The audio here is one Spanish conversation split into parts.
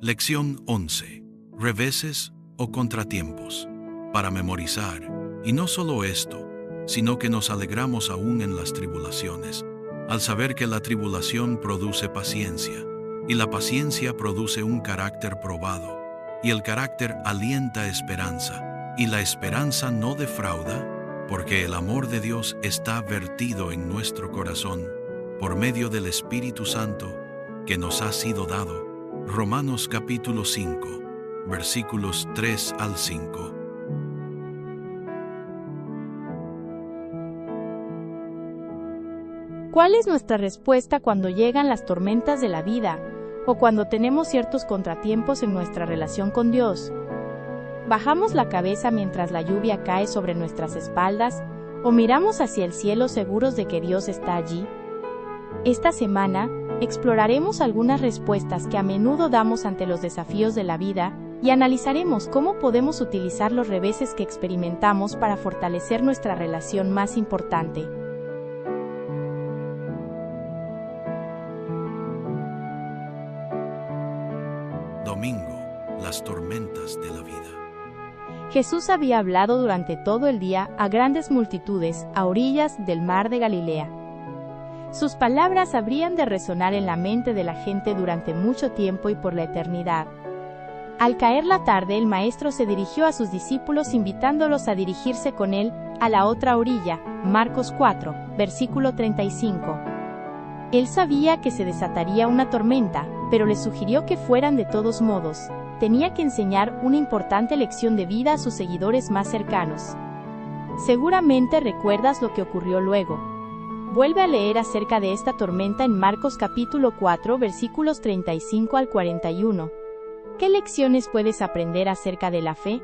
Lección 11. Reveses o contratiempos. Para memorizar. Y no solo esto, sino que nos alegramos aún en las tribulaciones, al saber que la tribulación produce paciencia, y la paciencia produce un carácter probado, y el carácter alienta esperanza, y la esperanza no defrauda, porque el amor de Dios está vertido en nuestro corazón, por medio del Espíritu Santo, que nos ha sido dado. Romanos capítulo 5, versículos 3 al 5. ¿Cuál es nuestra respuesta cuando llegan las tormentas de la vida o cuando tenemos ciertos contratiempos en nuestra relación con Dios? ¿Bajamos la cabeza mientras la lluvia cae sobre nuestras espaldas o miramos hacia el cielo seguros de que Dios está allí? Esta semana, exploraremos algunas respuestas que a menudo damos ante los desafíos de la vida y analizaremos cómo podemos utilizar los reveses que experimentamos para fortalecer nuestra relación más importante. Domingo, las tormentas de la vida. Jesús había hablado durante todo el día a grandes multitudes a orillas del mar de Galilea. Sus palabras habrían de resonar en la mente de la gente durante mucho tiempo y por la eternidad. Al caer la tarde, el Maestro se dirigió a sus discípulos invitándolos a dirigirse con él a la otra orilla, Marcos 4, versículo 35. Él sabía que se desataría una tormenta, pero les sugirió que fueran de todos modos. Tenía que enseñar una importante lección de vida a sus seguidores más cercanos. Seguramente recuerdas lo que ocurrió luego. Vuelve a leer acerca de esta tormenta en Marcos capítulo 4, versículos 35 al 41. ¿Qué lecciones puedes aprender acerca de la fe?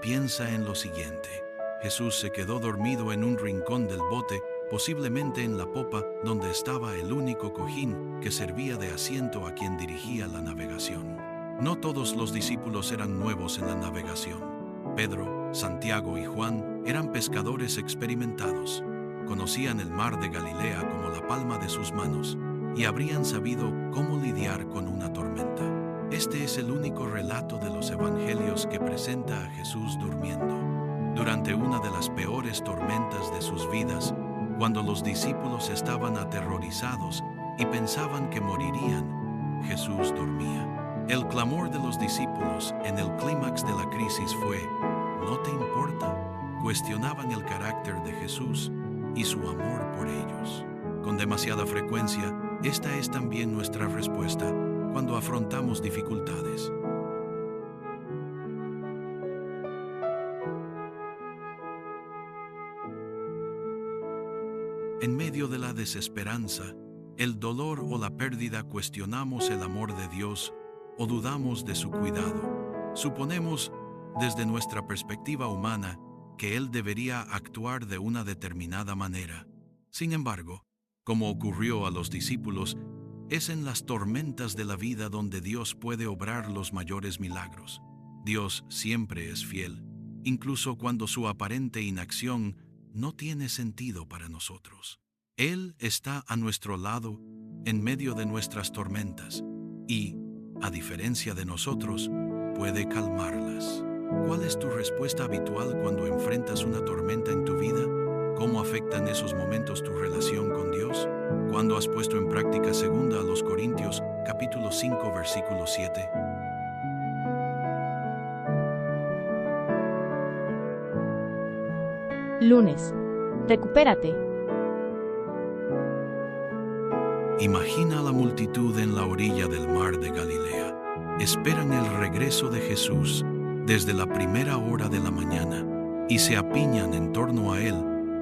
Piensa en lo siguiente. Jesús se quedó dormido en un rincón del bote, posiblemente en la popa, donde estaba el único cojín que servía de asiento a quien dirigía la navegación. No todos los discípulos eran nuevos en la navegación. Pedro, Santiago y Juan eran pescadores experimentados. Conocían el mar de Galilea como la palma de sus manos y habrían sabido cómo lidiar con una tormenta. Este es el único relato de los evangelios que presenta a Jesús durmiendo. Durante una de las peores tormentas de sus vidas, cuando los discípulos estaban aterrorizados y pensaban que morirían, Jesús dormía. El clamor de los discípulos en el clímax de la crisis fue: ¿no te importa? Cuestionaban el carácter de Jesús y su amor por ellos. Con demasiada frecuencia, esta es también nuestra respuesta cuando afrontamos dificultades. En medio de la desesperanza, el dolor o la pérdida, cuestionamos el amor de Dios o dudamos de su cuidado. Suponemos, desde nuestra perspectiva humana, que Él debería actuar de una determinada manera. Sin embargo, como ocurrió a los discípulos, es en las tormentas de la vida donde Dios puede obrar los mayores milagros. Dios siempre es fiel, incluso cuando su aparente inacción no tiene sentido para nosotros. Él está a nuestro lado en medio de nuestras tormentas y, a diferencia de nosotros, puede calmarlas. ¿Cuál es tu respuesta habitual cuando enfrentas una tormenta en tu vida? ¿Cómo afectan esos momentos tu relación con Dios? ¿Cuándo has puesto en práctica 2 Corintios, capítulo 5, versículo 7? Lunes. Recupérate. Imagina a la multitud en la orilla del mar de Galilea. Esperan el regreso de Jesús desde la primera hora de la mañana y se apiñan en torno a él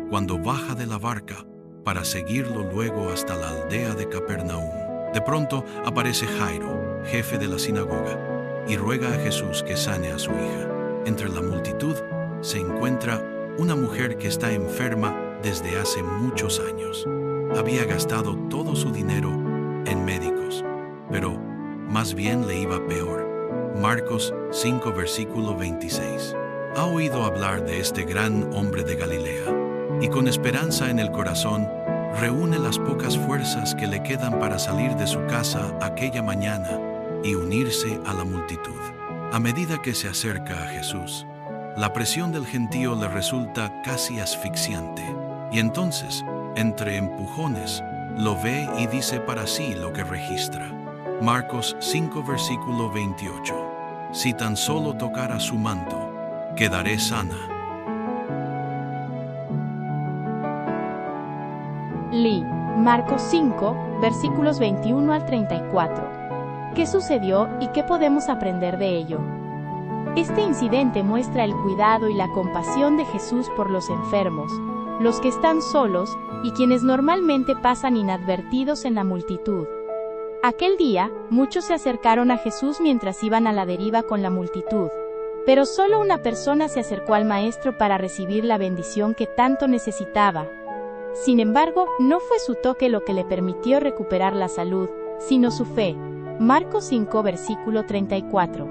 cuando baja de la barca para seguirlo luego hasta la aldea de Capernaum. De pronto aparece Jairo, jefe de la sinagoga, y ruega a Jesús que sane a su hija. Entre la multitud se encuentra una mujer que está enferma desde hace muchos años. Había gastado todo su dinero en médicos, pero más bien le iba peor. Marcos 5, versículo 26. Ha oído hablar de este gran hombre de Galilea, y con esperanza en el corazón, reúne las pocas fuerzas que le quedan para salir de su casa aquella mañana y unirse a la multitud. A medida que se acerca a Jesús, la presión del gentío le resulta casi asfixiante, y entonces, entre empujones, lo ve y dice para sí lo que registra. Marcos 5, versículo 28. Si tan solo tocara su manto, quedaré sana. Lee, Marcos 5, versículos 21 al 34. ¿Qué sucedió y qué podemos aprender de ello? Este incidente muestra el cuidado y la compasión de Jesús por los enfermos, los que están solos y quienes normalmente pasan inadvertidos en la multitud. Aquel día, muchos se acercaron a Jesús mientras iban a la deriva con la multitud, pero solo una persona se acercó al Maestro para recibir la bendición que tanto necesitaba. Sin embargo, no fue su toque lo que le permitió recuperar la salud, sino su fe. Marcos 5, versículo 34.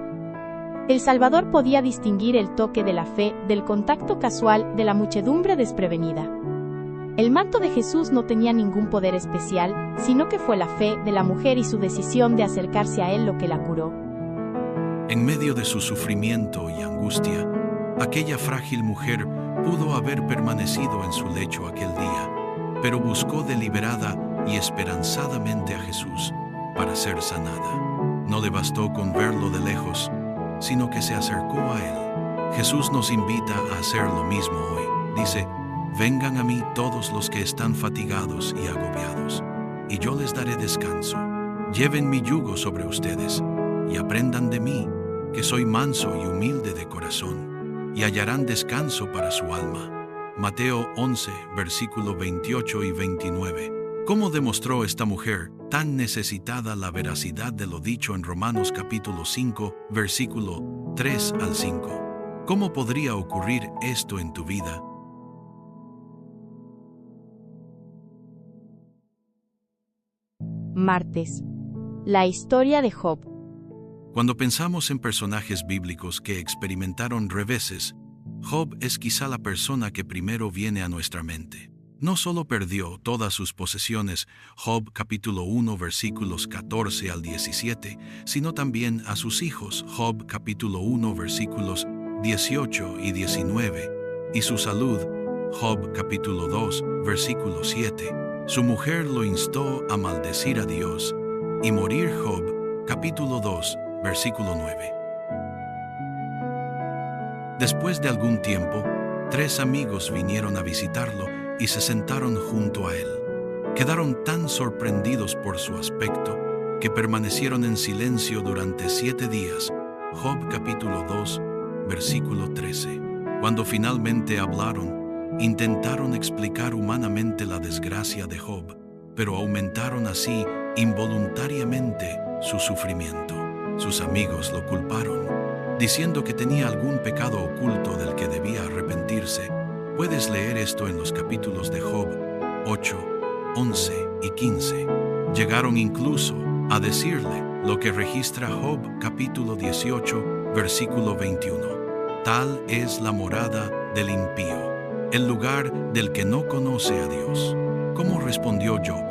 El Salvador podía distinguir el toque de la fe del contacto casual de la muchedumbre desprevenida. El manto de Jesús no tenía ningún poder especial, sino que fue la fe de la mujer y su decisión de acercarse a él lo que la curó. En medio de su sufrimiento y angustia, aquella frágil mujer pudo haber permanecido en su lecho aquel día, pero buscó deliberada y esperanzadamente a Jesús para ser sanada. No le bastó con verlo de lejos, sino que se acercó a él. Jesús nos invita a hacer lo mismo hoy. Dice, vengan a mí todos los que están fatigados y agobiados, y yo les daré descanso. Lleven mi yugo sobre ustedes, y aprendan de mí, que soy manso y humilde de corazón, y hallarán descanso para su alma. Mateo 11, versículo 28 y 29. ¿Cómo demostró esta mujer tan necesitada la veracidad de lo dicho en Romanos capítulo 5, versículo 3 al 5? ¿Cómo podría ocurrir esto en tu vida? Martes. La historia de Job. Cuando pensamos en personajes bíblicos que experimentaron reveses, Job es quizá la persona que primero viene a nuestra mente. No solo perdió todas sus posesiones, Job capítulo 1 versículos 14 al 17, sino también a sus hijos, Job capítulo 1 versículos 18 y 19, y su salud, Job capítulo 2 versículo 7. Su mujer lo instó a maldecir a Dios, y morir Job capítulo 2 versículo 9. Después de algún tiempo, 3 amigos vinieron a visitarlo y se sentaron junto a él. Quedaron tan sorprendidos por su aspecto que permanecieron en silencio durante 7 días. Job capítulo 2, versículo 13. Cuando finalmente hablaron, intentaron explicar humanamente la desgracia de Job, pero aumentaron así involuntariamente su sufrimiento. Sus amigos lo culparon, diciendo que tenía algún pecado oculto del que debía arrepentirse. Puedes leer esto en los capítulos de Job 8, 11 y 15. Llegaron incluso a decirle lo que registra Job capítulo 18, versículo 21. Tal es la morada del impío, el lugar del que no conoce a Dios. ¿Cómo respondió Job?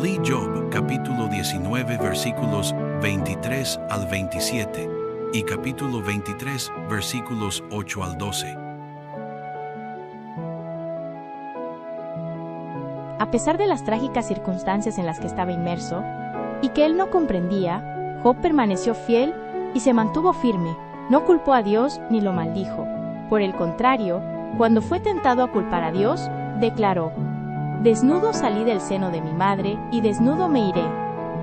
Lee Job capítulo 19, versículos 23 al 27 y capítulo 23, versículos 8 al 12. A pesar de las trágicas circunstancias en las que estaba inmerso, y que él no comprendía, Job permaneció fiel y se mantuvo firme, no culpó a Dios ni lo maldijo. Por el contrario, cuando fue tentado a culpar a Dios, declaró: «Desnudo salí del seno de mi madre, y desnudo me iré.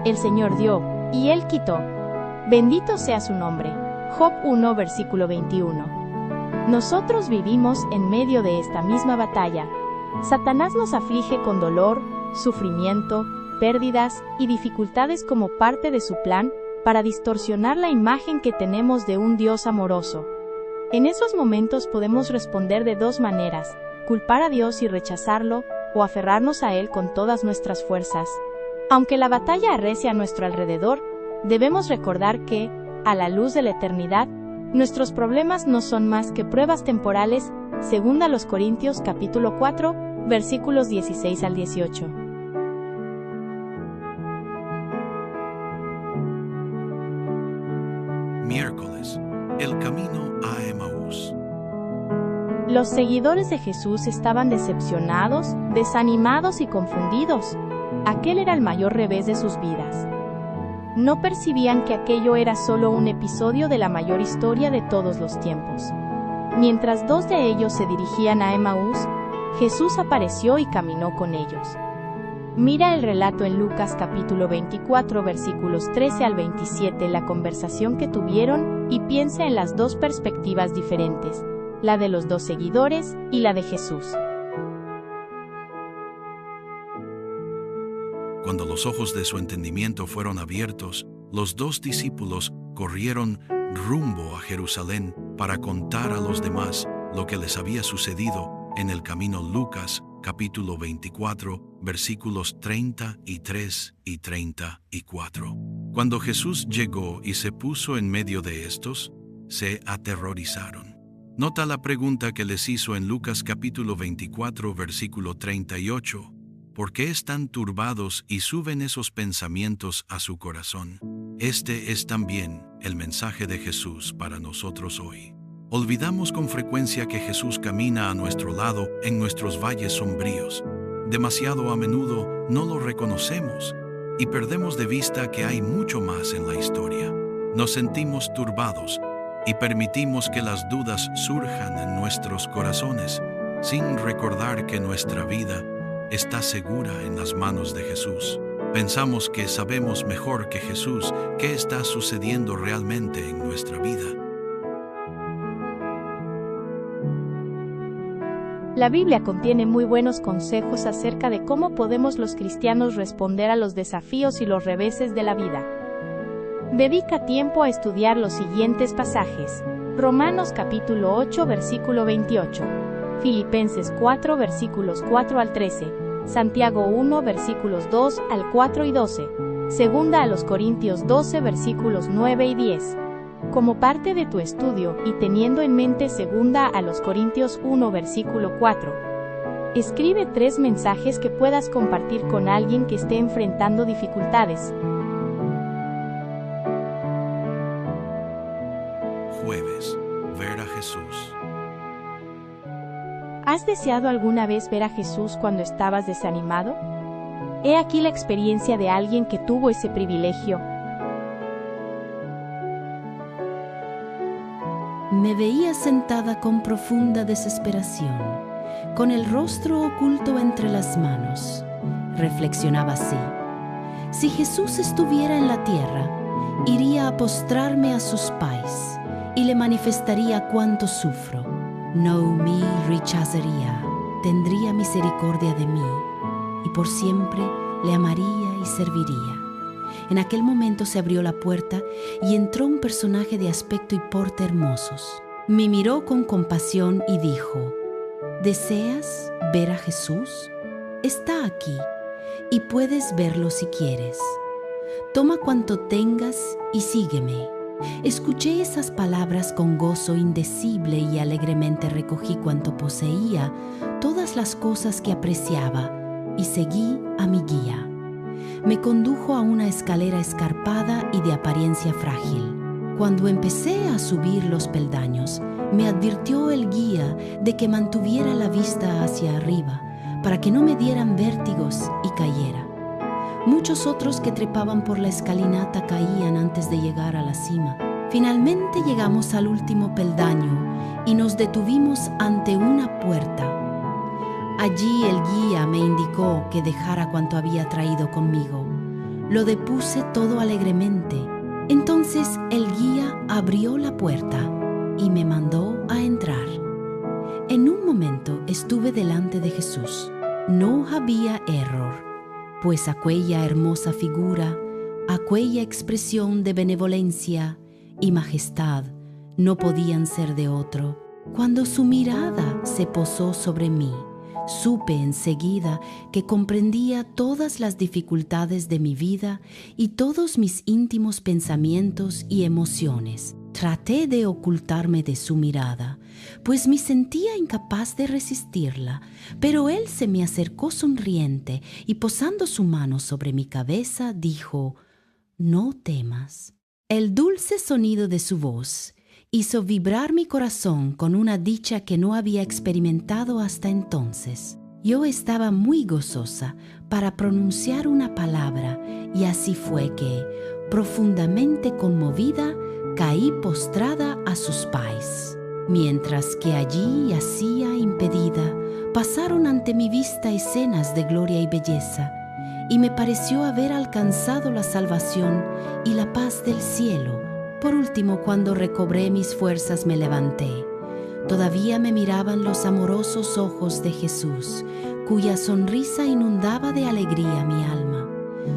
El Señor dio, y Él quitó. Bendito sea su nombre». Job 1, versículo 21. Nosotros vivimos en medio de esta misma batalla. Satanás nos aflige con dolor, sufrimiento, pérdidas y dificultades como parte de su plan para distorsionar la imagen que tenemos de un Dios amoroso. En esos momentos podemos responder de 2 maneras: culpar a Dios y rechazarlo, o aferrarnos a Él con todas nuestras fuerzas. Aunque la batalla arrecie a nuestro alrededor, debemos recordar que, a la luz de la eternidad, nuestros problemas no son más que pruebas temporales, según Corintios capítulo 4, versículos 16 al 18. Miércoles, el camino a Emaús. Los seguidores de Jesús estaban decepcionados, desanimados y confundidos. Aquel era el mayor revés de sus vidas. No percibían que aquello era solo un episodio de la mayor historia de todos los tiempos. Mientras dos de ellos se dirigían a Emaús, Jesús apareció y caminó con ellos. Mira el relato en Lucas capítulo 24 versículos 13 al 27, la conversación que tuvieron, y piensa en las dos perspectivas diferentes, la de los dos seguidores y la de Jesús. Cuando los ojos de su entendimiento fueron abiertos, los dos discípulos corrieron rumbo a Jerusalén para contar a los demás lo que les había sucedido en el camino. Lucas capítulo 24, versículos 33 y 34. Cuando Jesús llegó y se puso en medio de estos, se aterrorizaron. Nota la pregunta que les hizo en Lucas capítulo 24, versículo 38. ¿Por qué están turbados y suben esos pensamientos a su corazón? Este es también el mensaje de Jesús para nosotros hoy. Olvidamos con frecuencia que Jesús camina a nuestro lado en nuestros valles sombríos. Demasiado a menudo no lo reconocemos y perdemos de vista que hay mucho más en la historia. Nos sentimos turbados y permitimos que las dudas surjan en nuestros corazones, sin recordar que nuestra vida está segura en las manos de Jesús. Pensamos que sabemos mejor que Jesús qué está sucediendo realmente en nuestra vida. La Biblia contiene muy buenos consejos acerca de cómo podemos los cristianos responder a los desafíos y los reveses de la vida. Dedica tiempo a estudiar los siguientes pasajes: Romanos capítulo 8 versículo 28, Filipenses 4 versículos 4 al 13, Santiago 1 versículos 2 al 4 y 12, Segunda a los Corintios 12 versículos 9 y 10. Como parte de tu estudio y teniendo en mente Segunda a los Corintios 1 versículo 4, escribe 3 mensajes que puedas compartir con alguien que esté enfrentando dificultades. Jueves, ver a Jesús. ¿Has deseado alguna vez ver a Jesús cuando estabas desanimado? He aquí la experiencia de alguien que tuvo ese privilegio. Me veía sentada con profunda desesperación, con el rostro oculto entre las manos. Reflexionaba así: si Jesús estuviera en la tierra, iría a postrarme a sus pies y le manifestaría cuánto sufro. No me rechazaría, tendría misericordia de mí y por siempre le amaría y serviría. En aquel momento se abrió la puerta y entró un personaje de aspecto y porte hermosos. Me miró con compasión y dijo: ¿deseas ver a Jesús? Está aquí y puedes verlo si quieres. Toma cuanto tengas y sígueme. Escuché esas palabras con gozo indecible y alegremente recogí cuanto poseía, todas las cosas que apreciaba, y seguí a mi guía. Me condujo a una escalera escarpada y de apariencia frágil. Cuando empecé a subir los peldaños, me advirtió el guía de que mantuviera la vista hacia arriba, para que no me dieran vértigos y cayera. Muchos otros que trepaban por la escalinata caían antes de llegar a la cima. Finalmente llegamos al último peldaño y nos detuvimos ante una puerta. Allí el guía me indicó que dejara cuanto había traído conmigo. Lo depuse todo alegremente. Entonces el guía abrió la puerta y me mandó a entrar. En un momento estuve delante de Jesús. No había error, pues aquella hermosa figura, aquella expresión de benevolencia y majestad no podían ser de otro. Cuando su mirada se posó sobre mí, supe enseguida que comprendía todas las dificultades de mi vida y todos mis íntimos pensamientos y emociones. Traté de ocultarme de su mirada, pues me sentía incapaz de resistirla, pero él se me acercó sonriente y posando su mano sobre mi cabeza dijo: «No temas, El dulce sonido de su voz hizo vibrar mi corazón con una dicha que no había experimentado hasta entonces. Yo estaba muy gozosa para pronunciar una palabra y así fue que, profundamente conmovida, caí postrada a sus pies. Mientras que allí yacía impedida, pasaron ante mi vista escenas de gloria y belleza, y me pareció haber alcanzado la salvación y la paz del cielo. Por último, cuando recobré mis fuerzas, me levanté. Todavía me miraban los amorosos ojos de Jesús, cuya sonrisa inundaba de alegría mi alma.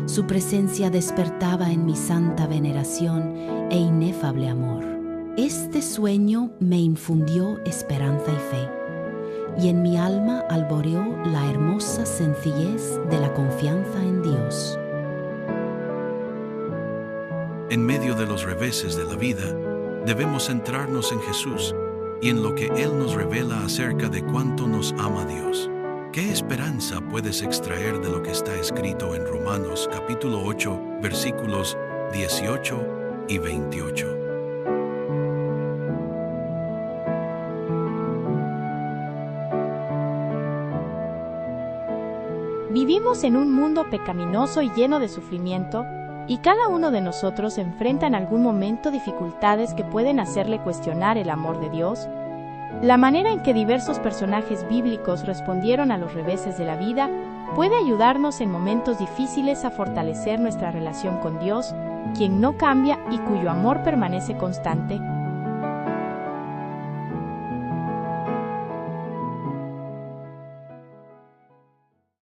Su presencia despertaba en mi santa veneración e inefable amor. Este sueño me infundió esperanza y fe, y en mi alma alboreó la hermosa sencillez de la confianza en Dios. En medio de los reveses de la vida, debemos centrarnos en Jesús y en lo que Él nos revela acerca de cuánto nos ama Dios. ¿Qué esperanza puedes extraer de lo que está escrito en Romanos capítulo 8, versículos 18 y 28? Vivimos en un mundo pecaminoso y lleno de sufrimiento, y cada uno de nosotros enfrenta en algún momento dificultades que pueden hacerle cuestionar el amor de Dios. La manera en que diversos personajes bíblicos respondieron a los reveses de la vida puede ayudarnos en momentos difíciles a fortalecer nuestra relación con Dios, quien no cambia y cuyo amor permanece constante,